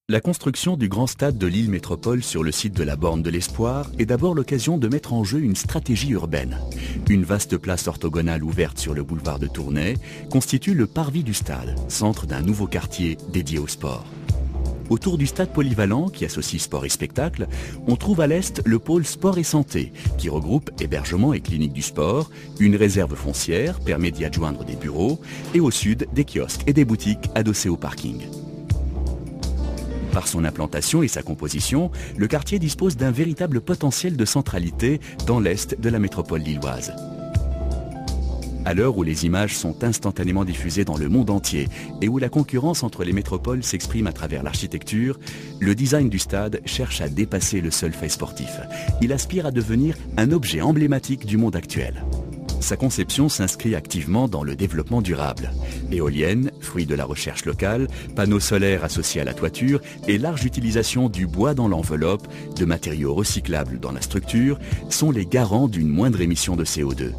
La construction du grand stade de Lille Métropole sur le site de la Borne de l'Espoir est d'abord l'occasion de mettre en jeu une stratégie urbaine. Une vaste place orthogonale ouverte sur le boulevard de Tournai constitue le parvis du stade, centre d'un nouveau quartier dédié au sport. Autour du stade polyvalent, qui associe sport et spectacle, on trouve à l'est le pôle sport et santé, qui regroupe hébergement et clinique du sport, une réserve foncière permet d'y adjoindre des bureaux, et au sud des kiosques et des boutiques adossés au parking. Par son implantation et sa composition, le quartier dispose d'un véritable potentiel de centralité dans l'est de la métropole lilloise. À l'heure où les images sont instantanément diffusées dans le monde entier et où la concurrence entre les métropoles s'exprime à travers l'architecture, le design du stade cherche à dépasser le seul fait sportif. Il aspire à devenir un objet emblématique du monde actuel. Sa conception s'inscrit activement dans le développement durable. Éoliennes, fruits de la recherche locale, panneaux solaires associés à la toiture et large utilisation du bois dans l'enveloppe, de matériaux recyclables dans la structure, sont les garants d'une moindre émission de CO2.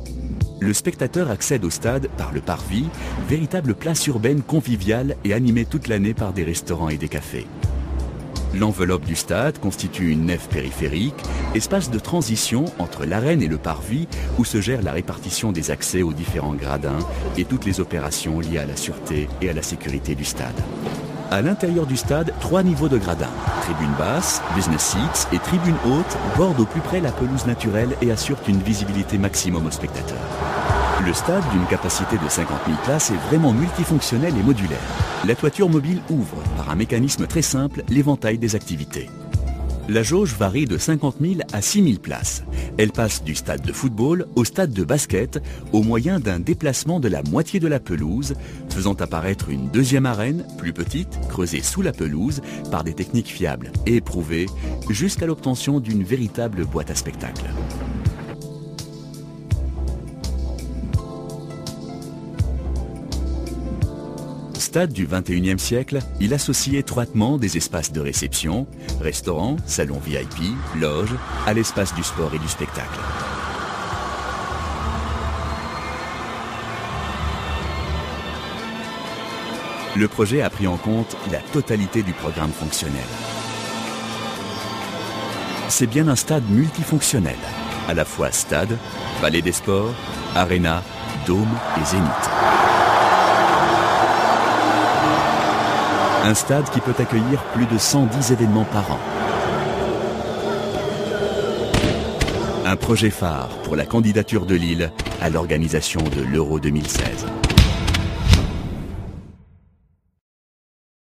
Le spectateur accède au stade par le parvis, véritable place urbaine conviviale et animée toute l'année par des restaurants et des cafés. L'enveloppe du stade constitue une nef périphérique, espace de transition entre l'arène et le parvis où se gère la répartition des accès aux différents gradins et toutes les opérations liées à la sûreté et à la sécurité du stade. À l'intérieur du stade, 3 niveaux de gradins. Tribune basse, business seats et tribune haute bordent au plus près la pelouse naturelle et assurent une visibilité maximum aux spectateurs. Le stade, d'une capacité de 50 000 places, est vraiment multifonctionnel et modulaire. La toiture mobile ouvre, par un mécanisme très simple, l'éventail des activités. La jauge varie de 50 000 à 6 000 places. Elle passe du stade de football au stade de basket au moyen d'un déplacement de la moitié de la pelouse, faisant apparaître une deuxième arène, plus petite, creusée sous la pelouse par des techniques fiables et éprouvées, jusqu'à l'obtention d'une véritable boîte à spectacle. Stade du XXIe siècle, il associe étroitement des espaces de réception, restaurants, salons VIP, loges, à l'espace du sport et du spectacle. Le projet a pris en compte la totalité du programme fonctionnel. C'est bien un stade multifonctionnel, à la fois stade, palais des sports, aréna, dôme et zénith. Un stade qui peut accueillir plus de 110 événements par an. Un projet phare pour la candidature de Lille à l'organisation de l'Euro 2016.